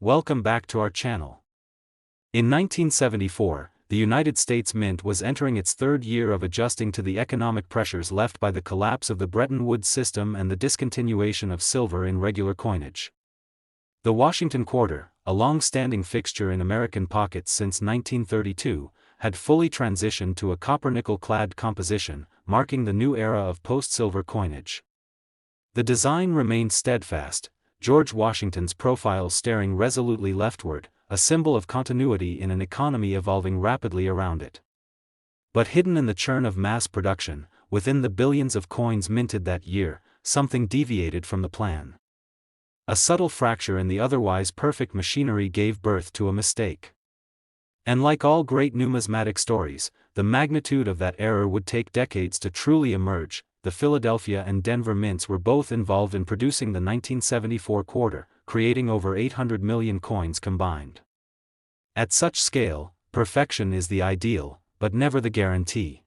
Welcome back to our channel. In 1974, the United States Mint was entering its third year of adjusting to the economic pressures left by the collapse of the Bretton Woods system and the discontinuation of silver in regular coinage. The Washington quarter, a long-standing fixture in American pockets since 1932, had fully transitioned to a copper-nickel-clad composition, marking the new era of post-silver coinage. The design remained steadfast, George Washington's profile staring resolutely leftward, a symbol of continuity in an economy evolving rapidly around it. But hidden in the churn of mass production, within the billions of coins minted that year, something deviated from the plan. A subtle fracture in the otherwise perfect machinery gave birth to a mistake. And like all great numismatic stories, the magnitude of that error would take decades to truly emerge. The Philadelphia and Denver mints were both involved in producing the 1974 quarter, creating over 800 million coins combined. At such scale, perfection is the ideal, but never the guarantee.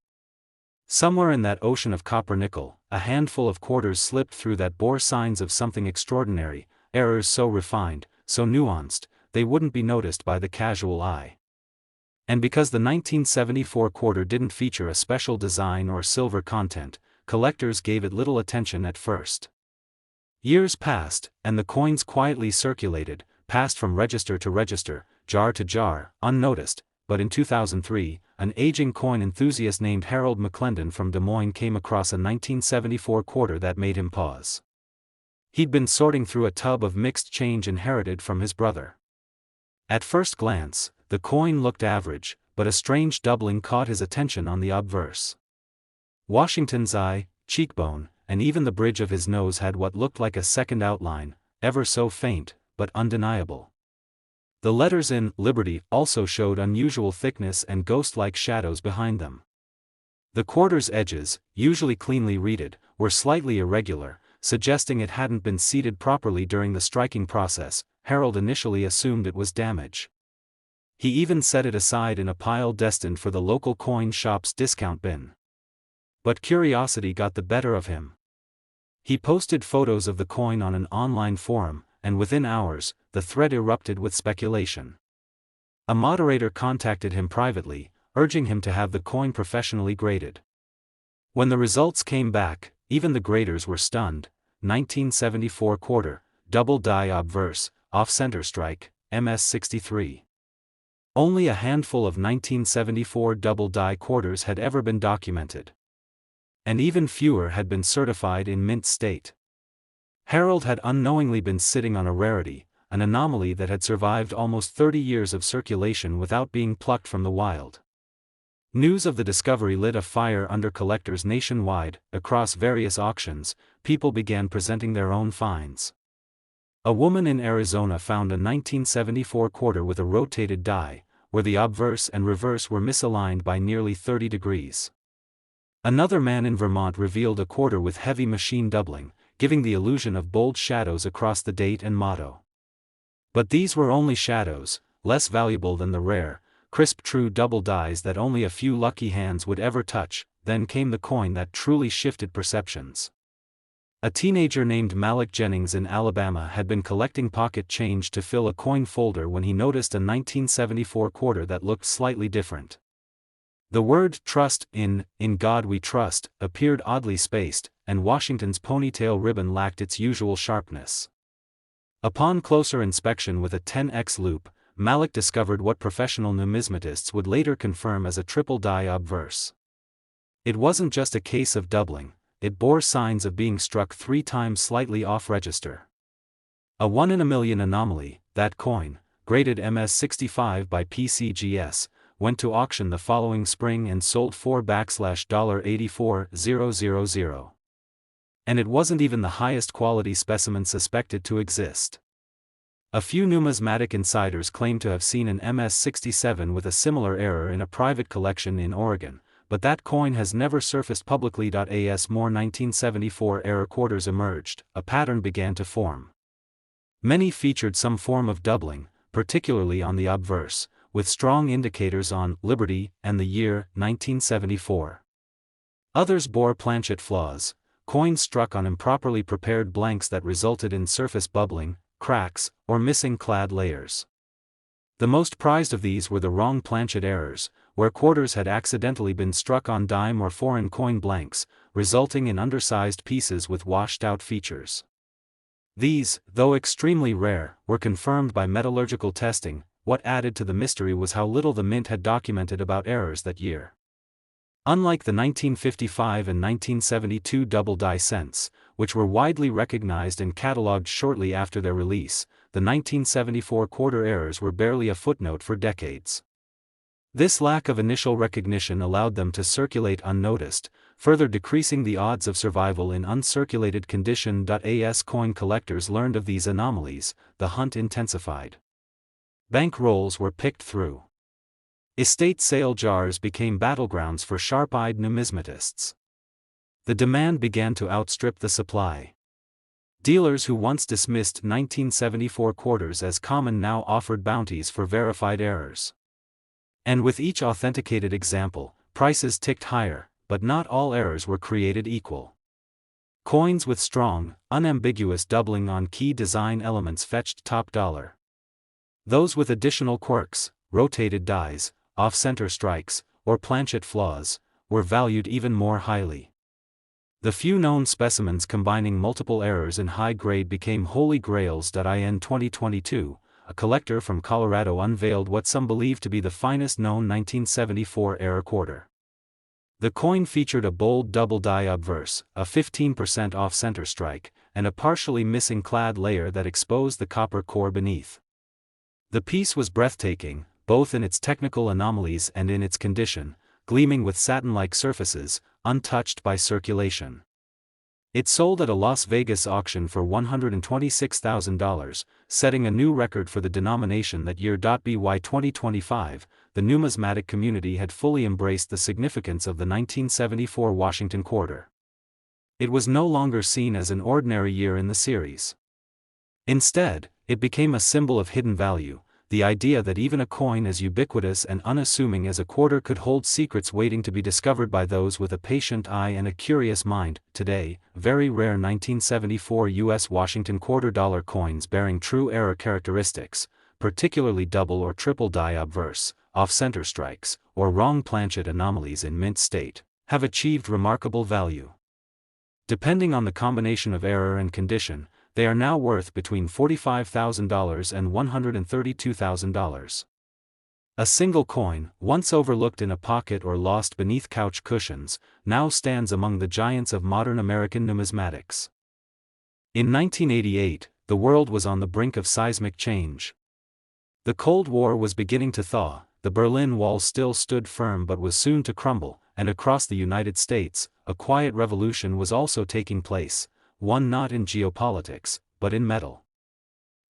Somewhere in that ocean of copper-nickel, a handful of quarters slipped through that bore signs of something extraordinary, errors so refined, so nuanced, they wouldn't be noticed by the casual eye. And because the 1974 quarter didn't feature a special design or silver content, collectors gave it little attention at first. Years passed, and the coins quietly circulated, passed from register to register, jar to jar, unnoticed, but in 2003, an aging coin enthusiast named Harold McClendon from Des Moines came across a 1974 quarter that made him pause. He'd been sorting through a tub of mixed change inherited from his brother. At first glance, the coin looked average, but a strange doubling caught his attention on the obverse. Washington's eye, cheekbone, and even the bridge of his nose had what looked like a second outline, ever so faint, but undeniable. The letters in Liberty also showed unusual thickness and ghost-like shadows behind them. The quarter's edges, usually cleanly reeded, were slightly irregular, suggesting it hadn't been seated properly during the striking process. Harold initially assumed it was damage. He even set it aside in a pile destined for the local coin shop's discount bin. But curiosity got the better of him. He posted photos of the coin on an online forum, and within hours, the thread erupted with speculation. A moderator contacted him privately, urging him to have the coin professionally graded. When the results came back, even the graders were stunned. 1974 quarter, double die obverse, off-center strike, MS63. Only a handful of 1974 double die quarters had ever been documented. And even fewer had been certified in mint state. Harold had unknowingly been sitting on a rarity, an anomaly that had survived almost 30 years of circulation without being plucked from the wild. News of the discovery lit a fire under collectors nationwide. Across various auctions, people began presenting their own finds. A woman in Arizona found a 1974 quarter with a rotated die, where the obverse and reverse were misaligned by nearly 30 degrees. Another man in Vermont revealed a quarter with heavy machine doubling, giving the illusion of bold shadows across the date and motto. But these were only shadows, less valuable than the rare, crisp true double dies that only a few lucky hands would ever touch. Then came the coin that truly shifted perceptions. A teenager named Malik Jennings in Alabama had been collecting pocket change to fill a coin folder when he noticed a 1974 quarter that looked slightly different. The word "trust" in God We Trust appeared oddly spaced, and Washington's ponytail ribbon lacked its usual sharpness. Upon closer inspection with a 10x loop, Malik discovered what professional numismatists would later confirm as a triple die obverse. It wasn't just a case of doubling, it bore signs of being struck 3 times slightly off register. A 1 in a million anomaly. That coin, graded MS65 by PCGS, went to auction the following spring and sold for $84,000. And it wasn't even the highest quality specimen suspected to exist. A few numismatic insiders claim to have seen an MS67 with a similar error in a private collection in Oregon, but that coin has never surfaced publicly. As more 1974 error quarters emerged, a pattern began to form. Many featured some form of doubling, particularly on the obverse, with strong indicators on Liberty and the year 1974. Others bore planchet flaws, coins struck on improperly prepared blanks that resulted in surface bubbling, cracks, or missing clad layers. The most prized of these were the wrong planchet errors, where quarters had accidentally been struck on dime or foreign coin blanks, resulting in undersized pieces with washed-out features. These, though extremely rare, were confirmed by metallurgical testing. What added to the mystery was how little the mint had documented about errors that year. Unlike the 1955 and 1972 double die cents, which were widely recognized and catalogued shortly after their release, the 1974 quarter errors were barely a footnote for decades. This lack of initial recognition allowed them to circulate unnoticed, further decreasing the odds of survival in uncirculated condition. As coin collectors learned of these anomalies, the hunt intensified. Bank rolls were picked through. Estate sale jars became battlegrounds for sharp-eyed numismatists. The demand began to outstrip the supply. Dealers who once dismissed 1974 quarters as common now offered bounties for verified errors. And with each authenticated example, prices ticked higher, but not all errors were created equal. Coins with strong, unambiguous doubling on key design elements fetched top dollar. Those with additional quirks, rotated dies, off-center strikes, or planchet flaws, were valued even more highly. The few known specimens combining multiple errors in high grade became holy grails. In 2022, a collector from Colorado unveiled what some believe to be the finest known 1974 error quarter. The coin featured a bold double die obverse, a 15% off-center strike, and a partially missing clad layer that exposed the copper core beneath. The piece was breathtaking, both in its technical anomalies and in its condition, gleaming with satin-like surfaces, untouched by circulation. It sold at a Las Vegas auction for $126,000, setting a new record for the denomination that year. By 2025, the numismatic community had fully embraced the significance of the 1974 Washington quarter. It was no longer seen as an ordinary year in the series. Instead, it became a symbol of hidden value, the idea that even a coin as ubiquitous and unassuming as a quarter could hold secrets waiting to be discovered by those with a patient eye and a curious mind. Today, very rare 1974 U.S. Washington quarter dollar coins bearing true error characteristics, particularly double or triple die obverse, off-center strikes, or wrong planchet anomalies in mint state, have achieved remarkable value. Depending on the combination of error and condition, they are now worth between $45,000 and $132,000. A single coin, once overlooked in a pocket or lost beneath couch cushions, now stands among the giants of modern American numismatics. In 1988, the world was on the brink of seismic change. The Cold War was beginning to thaw, the Berlin Wall still stood firm but was soon to crumble, and across the United States, a quiet revolution was also taking place, one not in geopolitics, but in metal.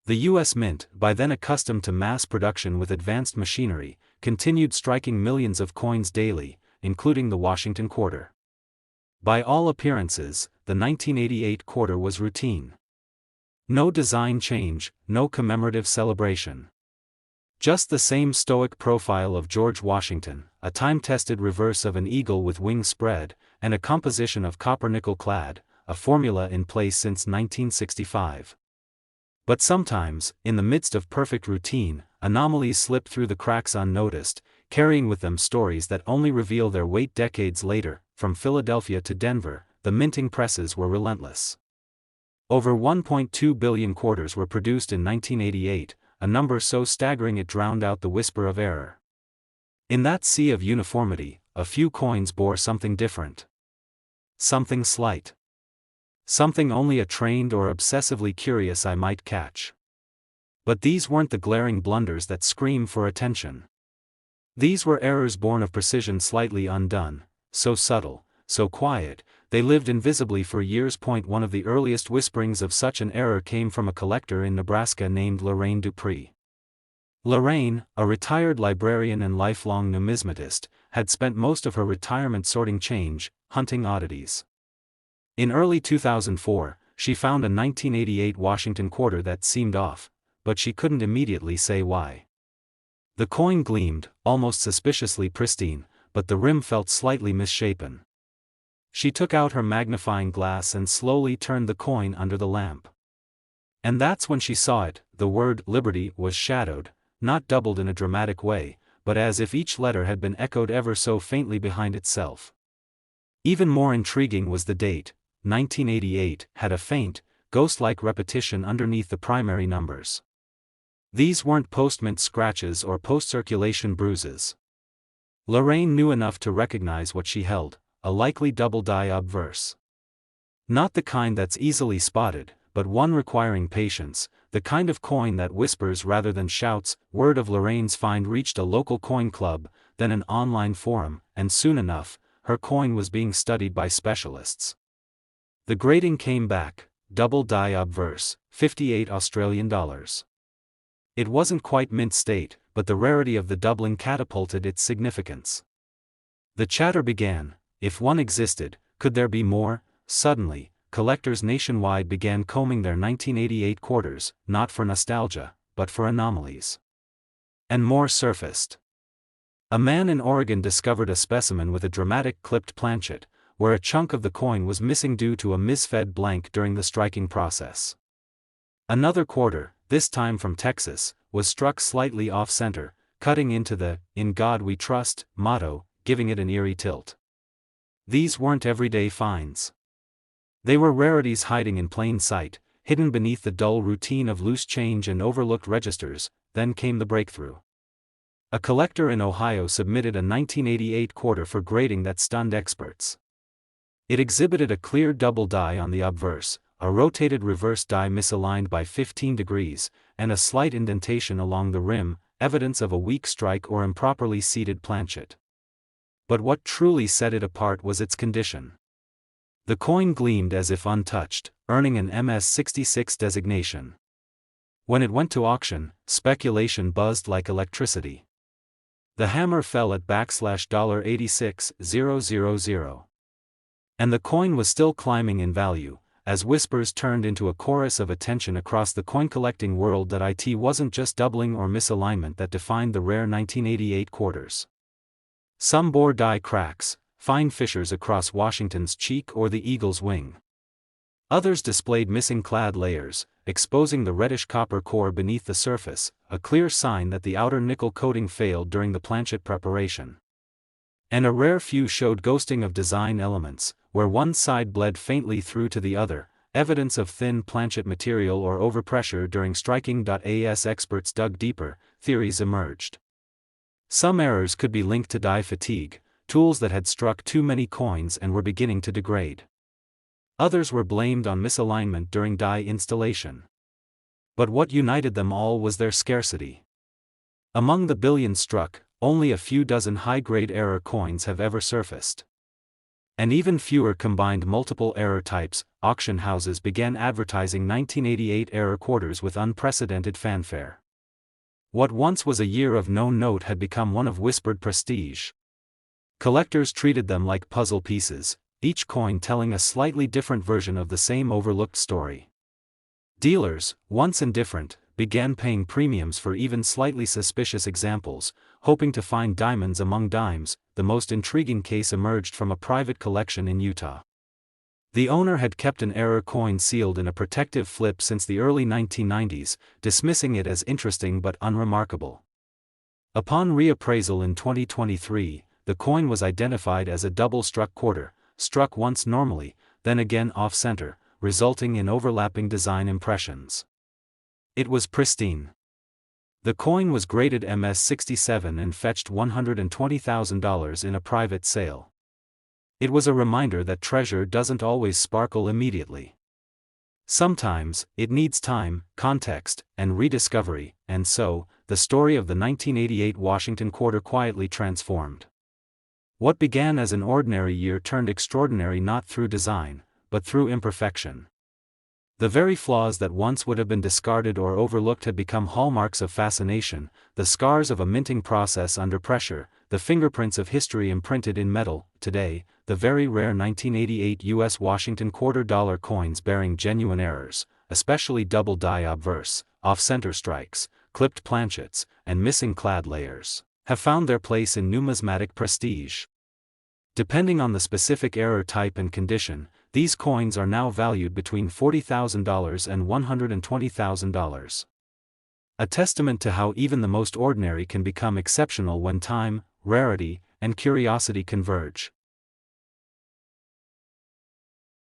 The U.S. Mint, by then accustomed to mass production with advanced machinery, continued striking millions of coins daily, including the Washington quarter. By all appearances, the 1988 quarter was routine. No design change, no commemorative celebration. Just the same stoic profile of George Washington, a time-tested reverse of an eagle with wings spread, and a composition of copper-nickel clad, a formula in place since 1965. But sometimes, in the midst of perfect routine, anomalies slip through the cracks unnoticed, carrying with them stories that only reveal their weight decades later. From Philadelphia to Denver, the minting presses were relentless. Over 1.2 billion quarters were produced in 1988, a number so staggering it drowned out the whisper of error. In that sea of uniformity, a few coins bore something different. Something slight. Something only a trained or obsessively curious eye might catch. But these weren't the glaring blunders that scream for attention. These were errors born of precision slightly undone, so subtle, so quiet, they lived invisibly for years. One of the earliest whisperings of such an error came from a collector in Nebraska named Lorraine Dupree. Lorraine, a retired librarian and lifelong numismatist, had spent most of her retirement sorting change, hunting oddities. In early 2004, she found a 1988 Washington quarter that seemed off, but she couldn't immediately say why. The coin gleamed, almost suspiciously pristine, but the rim felt slightly misshapen. She took out her magnifying glass and slowly turned the coin under the lamp. And that's when she saw it. The word liberty was shadowed, not doubled in a dramatic way, but as if each letter had been echoed ever so faintly behind itself. Even more intriguing was the date. 1988 had a faint, ghost-like repetition underneath the primary numbers. These weren't post-mint scratches or post-circulation bruises. Lorraine knew enough to recognize what she held, a likely double die obverse. Not the kind that's easily spotted, but one requiring patience, the kind of coin that whispers rather than shouts. Word of Lorraine's find reached a local coin club, then an online forum, and soon enough, her coin was being studied by specialists. The grading came back, double die obverse, 58 Australian dollars. It wasn't quite mint state, but the rarity of the doubling catapulted its significance. The chatter began: if one existed, could there be more? Suddenly, collectors nationwide began combing their 1988 quarters, not for nostalgia, but for anomalies. And more surfaced. A man in Oregon discovered a specimen with a dramatic clipped planchet, where a chunk of the coin was missing due to a misfed blank during the striking process. Another quarter, this time from Texas, was struck slightly off-center, cutting into the "In God We Trust" motto, giving it an eerie tilt. These weren't everyday finds. They were rarities hiding in plain sight, hidden beneath the dull routine of loose change and overlooked registers. Then came the breakthrough. A collector in Ohio submitted a 1988 quarter for grading that stunned experts. It exhibited a clear double die on the obverse, a rotated reverse die misaligned by 15 degrees, and a slight indentation along the rim, evidence of a weak strike or improperly seated planchet. But what truly set it apart was its condition. The coin gleamed as if untouched, earning an MS-66 designation. When it went to auction, speculation buzzed like electricity. The hammer fell at $86,000. And the coin was still climbing in value, as whispers turned into a chorus of attention across the coin-collecting world that it wasn't just doubling or misalignment that defined the rare 1988 quarters. Some bore die cracks, fine fissures across Washington's cheek or the eagle's wing. Others displayed missing clad layers, exposing the reddish copper core beneath the surface, a clear sign that the outer nickel coating failed during the planchet preparation. And a rare few showed ghosting of design elements, where one side bled faintly through to the other, evidence of thin planchet material or overpressure during striking. As experts dug deeper, theories emerged. Some errors could be linked to die fatigue, tools that had struck too many coins and were beginning to degrade. Others were blamed on misalignment during die installation. But what united them all was their scarcity. Among the billions struck, only a few dozen high-grade error coins have ever surfaced. And even fewer combined multiple error types. Auction houses began advertising 1988 error quarters with unprecedented fanfare. What once was a year of known note had become one of whispered prestige. Collectors treated them like puzzle pieces, each coin telling a slightly different version of the same overlooked story. Dealers, once indifferent, began paying premiums for even slightly suspicious examples, hoping to find diamonds among dimes. The most intriguing case emerged from a private collection in Utah. The owner had kept an error coin sealed in a protective flip since the early 1990s, dismissing it as interesting but unremarkable. Upon reappraisal in 2023, the coin was identified as a double-struck quarter, struck once normally, then again off-center, resulting in overlapping design impressions. It was pristine. The coin was graded MS-67 and fetched $120,000 in a private sale. It was a reminder that treasure doesn't always sparkle immediately. Sometimes, it needs time, context, and rediscovery, and so, the story of the 1988 Washington quarter quietly transformed. What began as an ordinary year turned extraordinary not through design, but through imperfection. The very flaws that once would have been discarded or overlooked had become hallmarks of fascination, the scars of a minting process under pressure, the fingerprints of history imprinted in metal. Today, the very rare 1988 U.S. Washington $quarter coins bearing genuine errors, especially double die obverse, off-center strikes, clipped planchets, and missing clad layers, have found their place in numismatic prestige. Depending on the specific error type and condition, These coins are now valued between $40,000 and $120,000. A testament to how even the most ordinary can become exceptional when time, rarity, and curiosity converge.